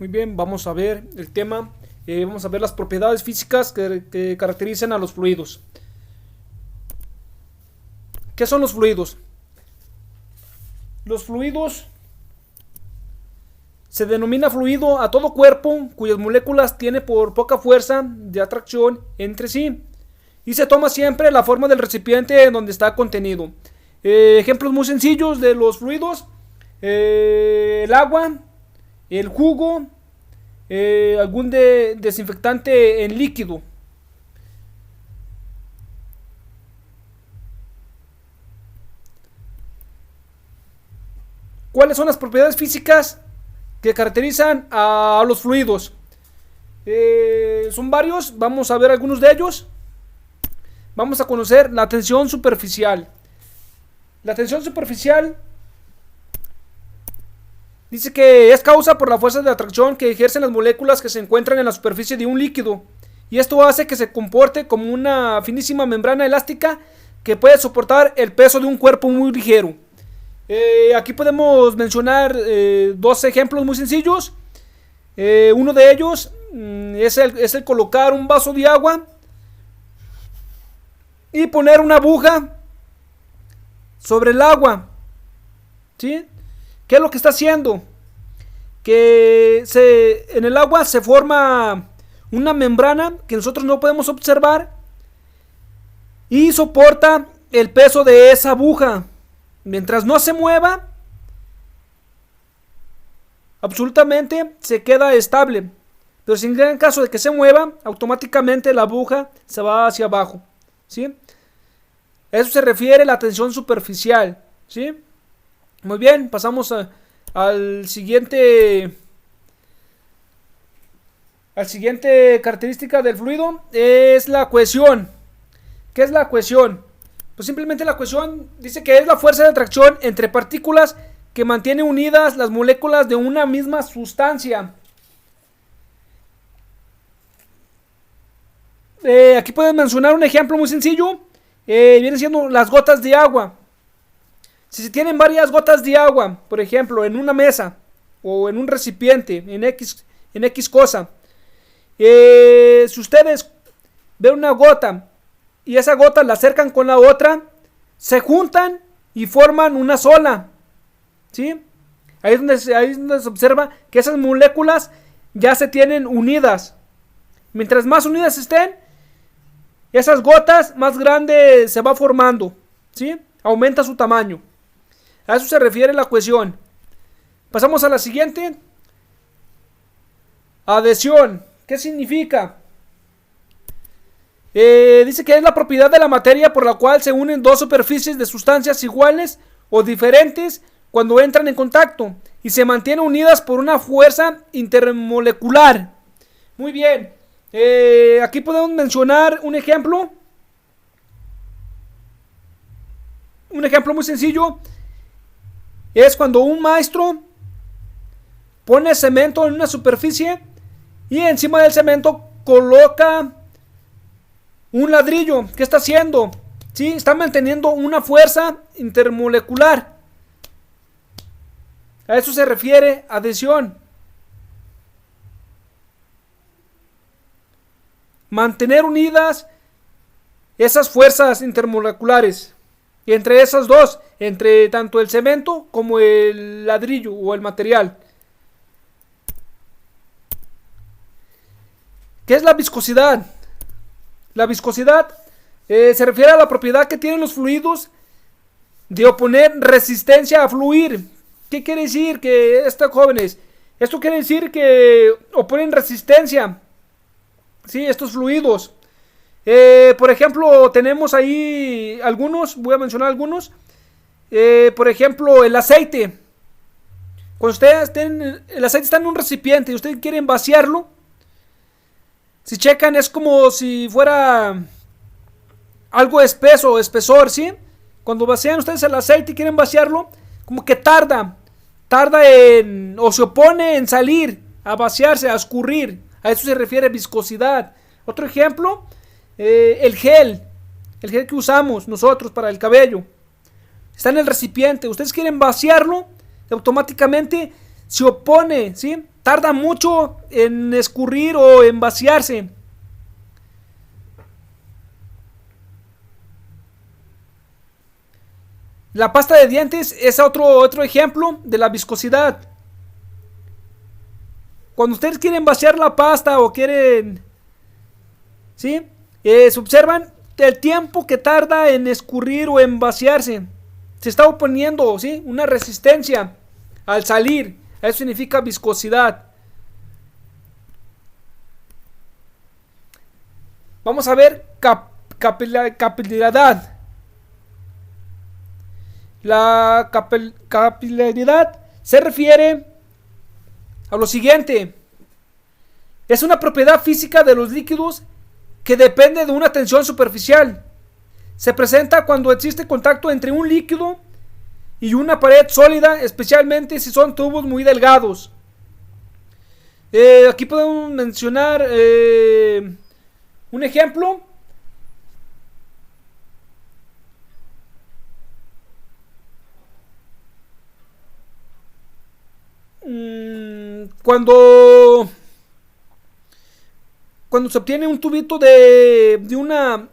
Muy bien, vamos a ver el tema. Vamos a ver las propiedades físicas que caracterizan a los fluidos. ¿Qué son los fluidos? Los fluidos se denomina fluido a todo cuerpo cuyas moléculas tiene por poca fuerza de atracción entre sí y se toma siempre la forma del recipiente en donde está contenido. Ejemplos muy sencillos de los fluidos: el agua, el jugo, algún desinfectante en líquido. ¿Cuáles son las propiedades físicas que caracterizan a los fluidos? Son varios, vamos a ver algunos de ellos. Vamos a conocer la tensión superficial. La tensión superficial dice que es causa por la fuerza de atracción que ejercen las moléculas que se encuentran en la superficie de un líquido, y esto hace que se comporte como una finísima membrana elástica que puede soportar el peso de un cuerpo muy ligero. Aquí podemos mencionar dos ejemplos muy sencillos. Uno de ellos es el colocar un vaso de agua y poner una aguja sobre el agua, ¿sí? ¿Qué es lo que está haciendo? Que en el agua se forma una membrana que nosotros no podemos observar y soporta el peso de esa aguja. Mientras no se mueva, absolutamente se queda estable. Pero si en el caso de que se mueva, automáticamente la aguja se va hacia abajo, ¿sí? A eso se refiere la tensión superficial, ¿sí? Muy bien, pasamos al siguiente característica del fluido, es la cohesión. ¿Qué es la cohesión? Pues simplemente la cohesión dice que es la fuerza de atracción entre partículas que mantiene unidas las moléculas de una misma sustancia. Aquí pueden mencionar un ejemplo muy sencillo. Vienen siendo las gotas de agua. Si se tienen varias gotas de agua, por ejemplo, en una mesa o en un recipiente, en X cosa, si ustedes ven una gota y esa gota la acercan con la otra, se juntan y forman una sola, ¿sí? Ahí es donde se observa que esas moléculas ya se tienen unidas. Mientras más unidas estén, esas gotas más grandes se va formando, ¿sí? Aumenta su tamaño. A eso se refiere la cohesión. Pasamos a la siguiente. Adhesión. ¿Qué significa? Dice que es la propiedad de la materia por la cual se unen dos superficies de sustancias iguales o diferentes cuando entran en contacto y se mantienen unidas por una fuerza intermolecular. Muy bien. Aquí podemos mencionar un ejemplo. Un ejemplo muy sencillo es cuando un maestro pone cemento en una superficie y encima del cemento coloca un ladrillo. ¿Qué está haciendo? ¿Sí? Está manteniendo una fuerza intermolecular. A eso se refiere adhesión. Mantener unidas esas fuerzas intermoleculares. Y entre esas dos, entre tanto el cemento como el ladrillo o el material. ¿Qué es la viscosidad? La viscosidad se refiere a la propiedad que tienen los fluidos de oponer resistencia a fluir. ¿Qué quiere decir? Jóvenes, esto quiere decir que oponen resistencia, ¿sí? Estos fluidos. Por ejemplo, tenemos ahí algunos, voy a mencionar algunos. Por ejemplo, el aceite. Cuando el aceite está en un recipiente y ustedes quieren vaciarlo, si checan es como si fuera algo espeso, espesor, ¿sí? Cuando vacían ustedes el aceite y quieren vaciarlo, como que tarda o se opone en salir, a vaciarse, a escurrir. A eso se refiere viscosidad. Otro ejemplo, el gel que usamos nosotros para el cabello. Está en el recipiente, ustedes quieren vaciarlo, automáticamente se opone, ¿sí? Tarda mucho en escurrir o en vaciarse. La pasta de dientes es otro ejemplo de la viscosidad. Cuando ustedes quieren vaciar la pasta o quieren, ¿sí? Se observan el tiempo que tarda en escurrir o en vaciarse. Se está oponiendo, ¿sí? Una resistencia al salir. Eso significa viscosidad. Vamos a ver capilaridad. La capilaridad se refiere a lo siguiente. Es una propiedad física de los líquidos que depende de una tensión superficial. Se presenta cuando existe contacto entre un líquido y una pared sólida, especialmente si son tubos muy delgados. Aquí podemos mencionar un ejemplo. Cuando se obtiene un tubito de una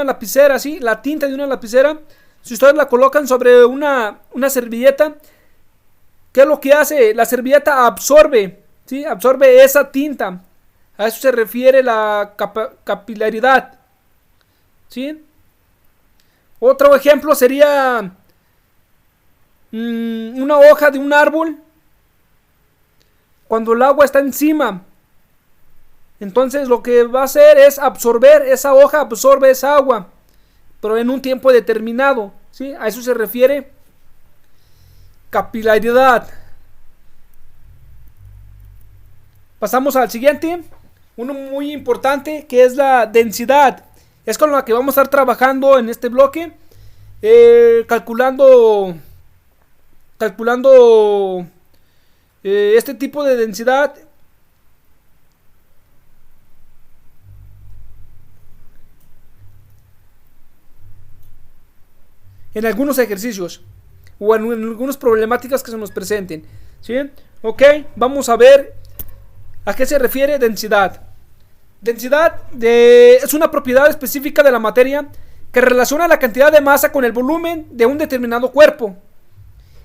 lapicera, ¿sí? La tinta de una lapicera, si ustedes la colocan sobre una servilleta, ¿qué es lo que hace? La servilleta absorbe, ¿sí? Absorbe esa tinta. A eso se refiere la capilaridad, ¿sí? Otro ejemplo sería una hoja de un árbol. Cuando el agua está encima, entonces lo que va a hacer es absorber, esa hoja absorbe esa agua, pero en un tiempo determinado, ¿sí? A eso se refiere capilaridad. Pasamos al siguiente, uno muy importante, que es la densidad. Es con la que vamos a estar trabajando en este bloque, calculando este tipo de densidad. En algunos ejercicios o en algunas problemáticas que se nos presenten, ¿sí? Ok, vamos a ver a qué se refiere densidad. Densidad es una propiedad específica de la materia que relaciona la cantidad de masa con el volumen de un determinado cuerpo,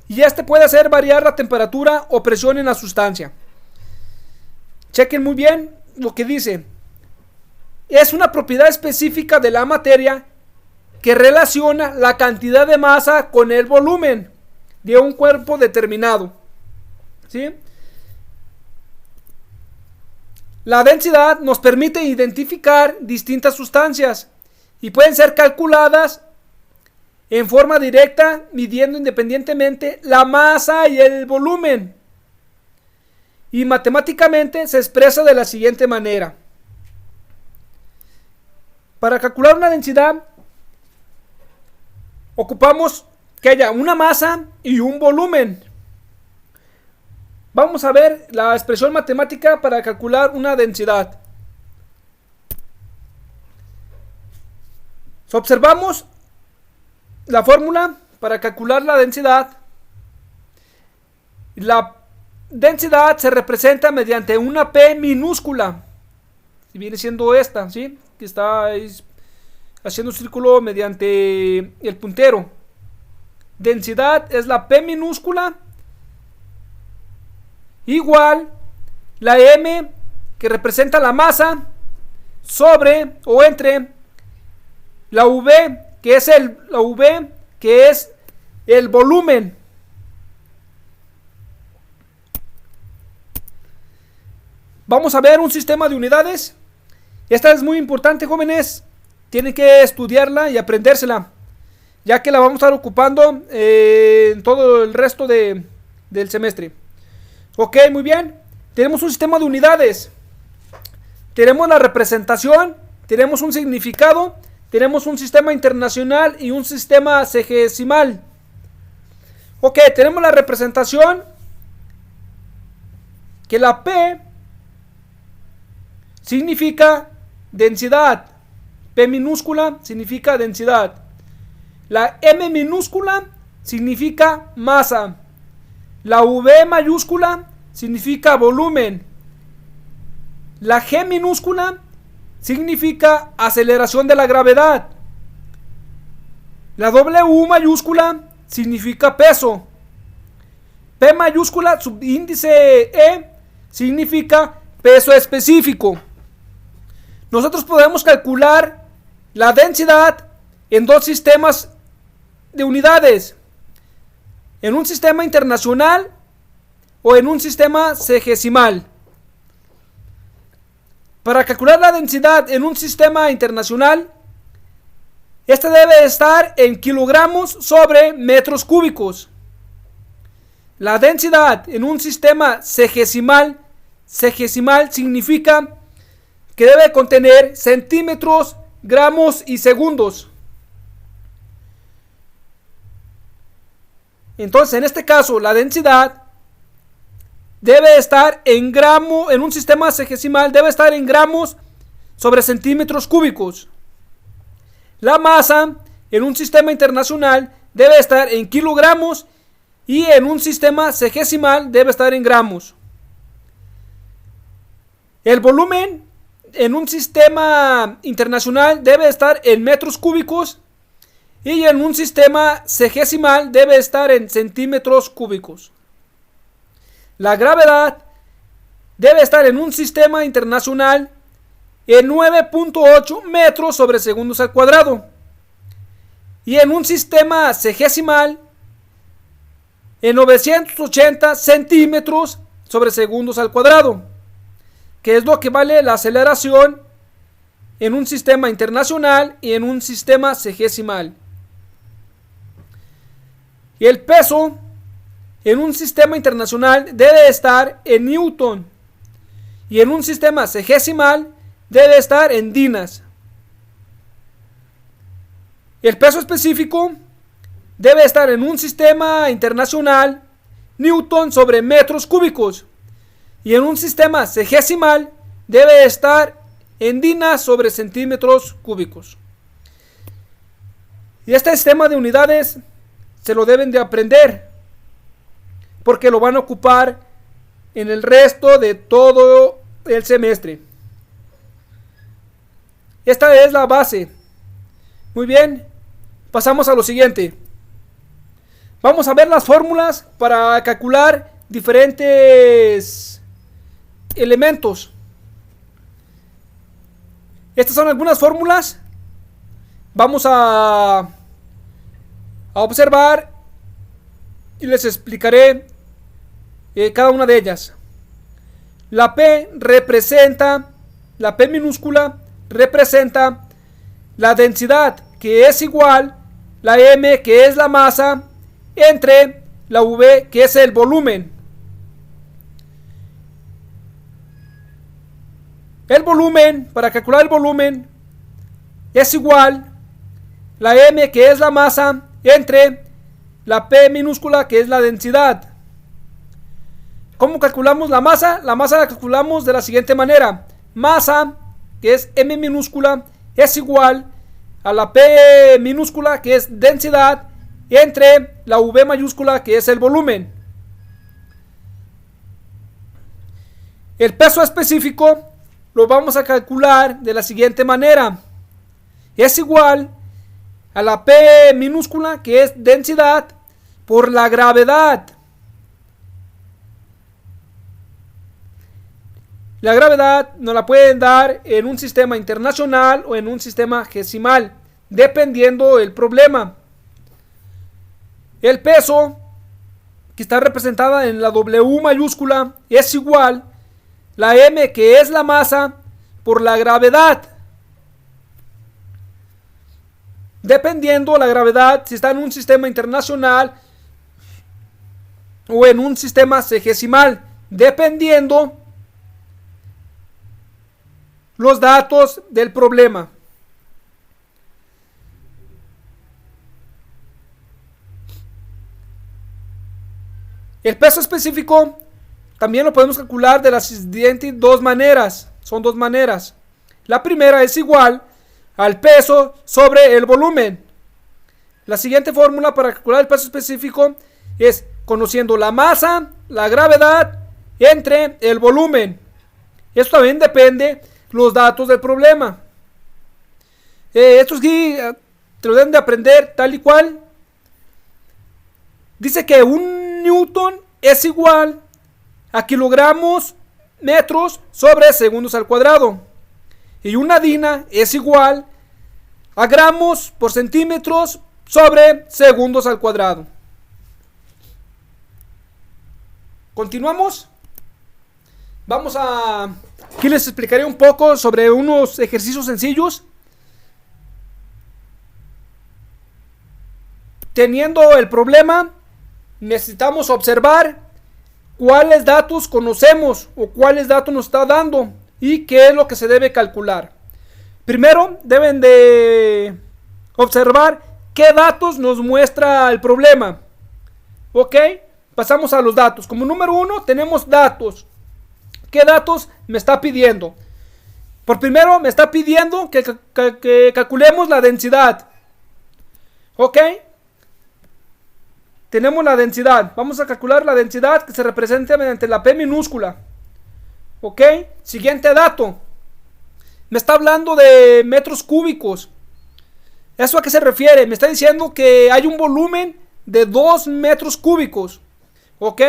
y este puede hacer variar la temperatura o presión en la sustancia. Chequen muy bien lo que dice. Es una propiedad específica de la materia que relaciona la cantidad de masa con el volumen de un cuerpo determinado, ¿sí? La densidad nos permite identificar distintas sustancias y pueden ser calculadas en forma directa, midiendo independientemente la masa y el volumen. Y matemáticamente se expresa de la siguiente manera. Para calcular una densidad, ocupamos que haya una masa y un volumen. Vamos a ver la expresión matemática para calcular una densidad. Si observamos la fórmula para calcular la densidad se representa mediante una P minúscula, y viene siendo esta, ¿sí? Que está haciendo un círculo mediante el puntero. Densidad es la P minúscula igual la M, que representa la masa, sobre o entre la V, que es el volumen. Vamos a ver un sistema de unidades. Esta es muy importante, jóvenes. Tienen que estudiarla y aprendérsela, ya que la vamos a estar ocupando en todo el resto del semestre. Ok, muy bien. Tenemos un sistema de unidades. Tenemos la representación, tenemos un significado, tenemos un sistema internacional y un sistema sexagesimal. Ok, tenemos la representación, que la P significa densidad. P minúscula significa densidad. La M minúscula significa masa. La V mayúscula significa volumen. La G minúscula significa aceleración de la gravedad. La W mayúscula significa peso. P mayúscula, subíndice E, significa peso específico. Nosotros podemos calcular la densidad en dos sistemas de unidades. En un sistema internacional o en un sistema sexagesimal. Para calcular la densidad en un sistema internacional, esta debe estar en kilogramos sobre metros cúbicos. La densidad en un sistema sexagesimal significa que debe contener centímetros, gramos y segundos. Entonces, en este caso, la densidad debe estar en gramo, en un sistema sexagesimal debe estar en gramos sobre centímetros cúbicos. La masa en un sistema internacional debe estar en kilogramos y en un sistema sexagesimal debe estar en gramos. El volumen en un sistema internacional debe estar en metros cúbicos y en un sistema sexagesimal debe estar en centímetros cúbicos. La gravedad debe estar en un sistema internacional en 9.8 metros sobre segundos al cuadrado y en un sistema sexagesimal en 980 centímetros sobre segundos al cuadrado, que es lo que vale la aceleración en un sistema internacional y en un sistema sexagesimal. Y el peso en un sistema internacional debe estar en newton y en un sistema sexagesimal debe estar en dinas. El peso específico debe estar en un sistema internacional newton sobre metros cúbicos y en un sistema sexagesimal debe estar en dinas sobre centímetros cúbicos. Y este sistema de unidades se lo deben de aprender porque lo van a ocupar en el resto de todo el semestre. Esta es la base. Muy bien, pasamos a lo siguiente. Vamos a ver las fórmulas para calcular diferentes elementos. Estas son algunas fórmulas. Vamos a observar y les explicaré cada una de ellas. La P minúscula representa la densidad, que es igual la M, que es la masa, entre la V, que es el volumen. El volumen, para calcular el volumen, es igual la M, que es la masa, entre la P minúscula, que es la densidad. ¿Cómo calculamos la masa? La masa la calculamos de la siguiente manera. Masa, que es M minúscula, es igual a la P minúscula, que es densidad, entre la V mayúscula, que es el volumen. El peso específico lo vamos a calcular de la siguiente manera. Es igual a la P minúscula, que es densidad, por la gravedad. La gravedad nos la pueden dar en un sistema internacional o en un sistema sexagesimal, dependiendo del problema. El peso, que está representada en la W mayúscula, es igual la M, que es la masa, por la gravedad. Dependiendo la gravedad, si está en un sistema internacional o en un sistema sexagesimal, dependiendo los datos del problema. El peso específico también lo podemos calcular de las siguientes dos maneras. Son dos maneras. La primera es igual al peso sobre el volumen. La siguiente fórmula para calcular el peso específico es conociendo la masa, la gravedad entre el volumen. Esto también depende los datos del problema. Esto sí te lo deben de aprender tal y cual. Dice que un newton es igual a kilogramos metros sobre segundos al cuadrado. Y una dina es igual a gramos por centímetros sobre segundos al cuadrado. Continuamos. Vamos a... Aquí les explicaré un poco sobre unos ejercicios sencillos. Teniendo el problema, necesitamos observar cuáles datos conocemos o cuáles datos nos está dando y qué es lo que se debe calcular. Primero deben de observar qué datos nos muestra el problema. Ok, pasamos a los datos. Como número 1 tenemos datos. ¿Qué datos me está pidiendo? Por primero me está pidiendo que calculemos la densidad. Ok, tenemos la densidad. Vamos a calcular la densidad que se representa mediante la P minúscula. Ok, siguiente dato. Me está hablando de metros cúbicos. ¿Eso a qué se refiere? Me está diciendo que hay un volumen de 2 metros cúbicos. Ok,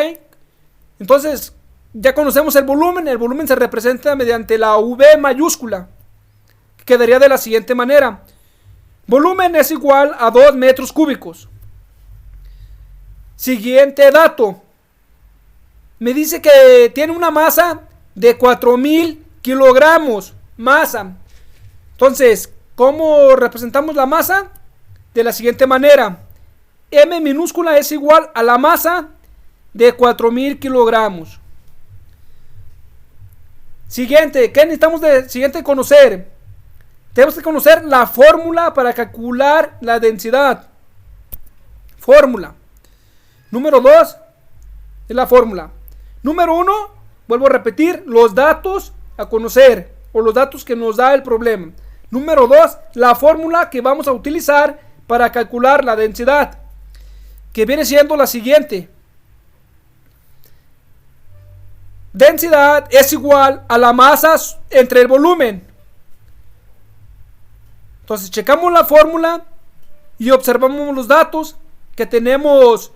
entonces ya conocemos el volumen. El volumen se representa mediante la V mayúscula. Quedaría de la siguiente manera. Volumen es igual a 2 metros cúbicos. Siguiente dato. Me dice que tiene una masa de 4000 kilogramos. Masa. Entonces, ¿cómo representamos la masa? De la siguiente manera. M minúscula es igual a la masa de 4000 kilogramos. Siguiente. ¿Qué necesitamos de siguiente conocer? Tenemos que conocer la fórmula para calcular la densidad. Fórmula. Número 2 es la fórmula. Número 1, vuelvo a repetir, los datos a conocer o los datos que nos da el problema. Número 2, la fórmula que vamos a utilizar para calcular la densidad, que viene siendo la siguiente. Densidad es igual a la masa entre el volumen. Entonces checamos la fórmula y observamos los datos que tenemos.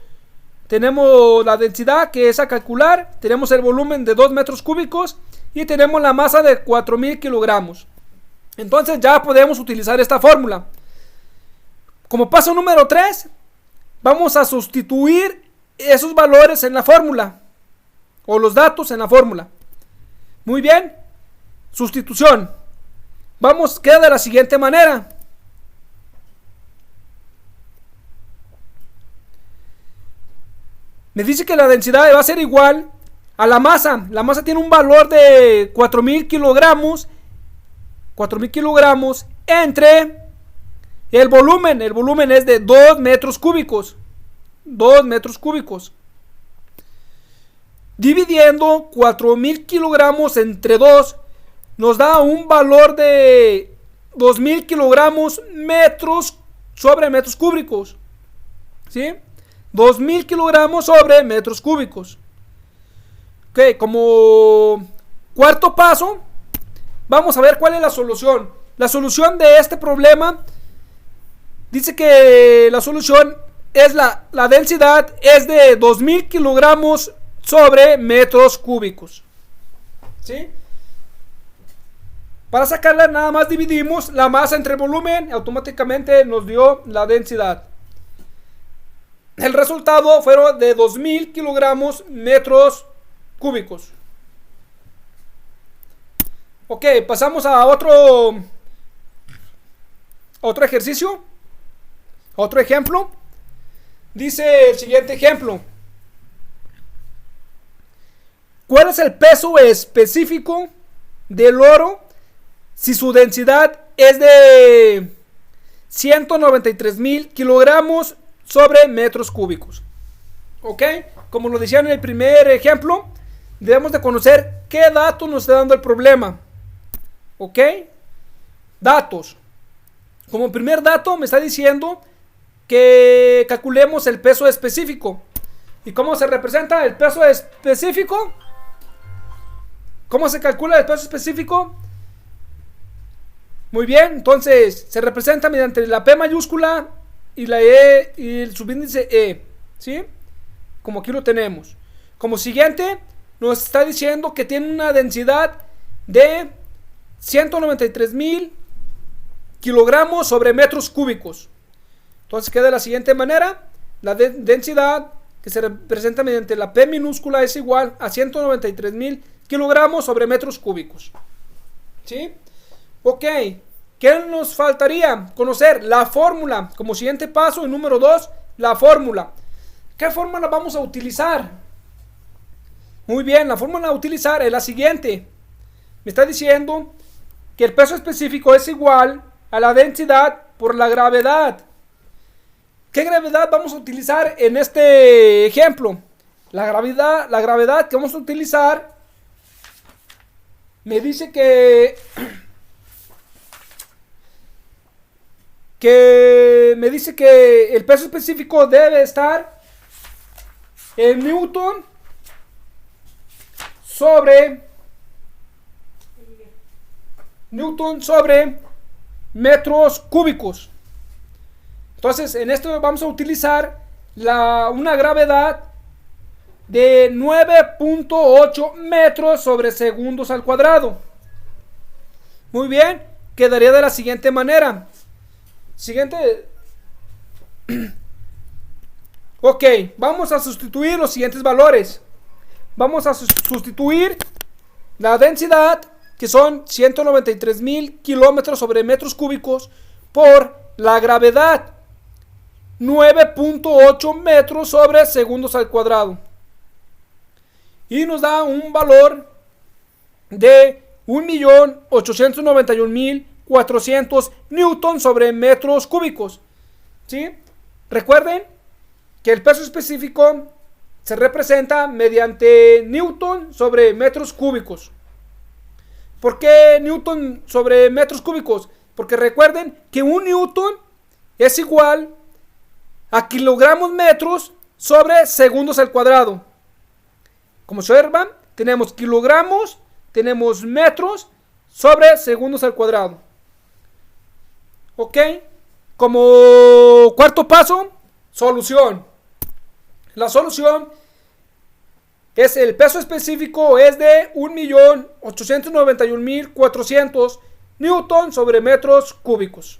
Tenemos la densidad que es a calcular, tenemos el volumen de 2 metros cúbicos y tenemos la masa de 4000 kilogramos. Entonces ya podemos utilizar esta fórmula. Como paso número 3, vamos a sustituir esos valores en la fórmula o los datos en la fórmula. Muy bien, sustitución. Queda de la siguiente manera. Me dice que la densidad va a ser igual a la masa. La masa tiene un valor de 4000 kilogramos. 4000 kilogramos entre el volumen. El volumen es de 2 metros cúbicos. 2 metros cúbicos. Dividiendo 4000 kilogramos entre 2 nos da un valor de 2000 kilogramos metros sobre metros cúbicos. ¿Sí? 2000 kilogramos sobre metros cúbicos. Ok, como cuarto paso, vamos a ver cuál es la solución. La solución de este problema dice que la solución es la densidad es de 2000 kilogramos sobre metros cúbicos. ¿Sí? Para sacarla nada más dividimos la masa entre el volumen, automáticamente nos dio la densidad. El resultado fueron de 2000 kilogramos metros cúbicos. Ok, pasamos a otro ejercicio. Otro ejemplo. Dice el siguiente ejemplo. ¿Cuál es el peso específico del oro si su densidad es de 193,000 kilogramos sobre metros cúbicos? Ok, como lo decía en el primer ejemplo, debemos de conocer qué datos nos está dando el problema. Ok, datos. Como primer dato me está diciendo que calculemos el peso específico. ¿Y cómo se representa el peso específico? ¿Cómo se calcula el peso específico? Muy bien, entonces se representa mediante la P mayúscula y la E y el subíndice E, ¿sí? Como aquí lo tenemos. Como siguiente, nos está diciendo que tiene una densidad de 193,000 kilogramos sobre metros cúbicos. Entonces queda de la siguiente manera: la densidad, que se representa mediante la P minúscula, es igual a 193,000 kilogramos sobre metros cúbicos. ¿Sí? Ok, ¿qué nos faltaría? Conocer la fórmula. Como siguiente paso, el número 2, la fórmula. ¿Qué fórmula vamos a utilizar? Muy bien, la fórmula a utilizar es la siguiente. Me está diciendo que el peso específico es igual a la densidad por la gravedad. ¿Qué gravedad vamos a utilizar en este ejemplo? La gravedad que vamos a utilizar me dice que el peso específico debe estar en Newton sobre metros cúbicos. Entonces, en esto vamos a utilizar una gravedad de 9.8 metros sobre segundos al cuadrado. Muy bien, quedaría de la siguiente manera. Siguiente. Ok, vamos a sustituir los siguientes valores. Vamos a sustituir la densidad, que son 193,000 kilómetros sobre metros cúbicos, por la gravedad, 9.8 metros sobre segundos al cuadrado. Y nos da un valor de 1.891.400 newton sobre metros cúbicos. ¿Sí? Recuerden que el peso específico se representa mediante newton sobre metros cúbicos. ¿Por qué newton sobre metros cúbicos? Porque recuerden que un newton es igual a kilogramos metros sobre segundos al cuadrado. Como se observan, tenemos kilogramos, tenemos metros sobre segundos al cuadrado. Ok, como cuarto paso, solución. La solución es el peso específico es de 1.891.400 newton sobre metros cúbicos.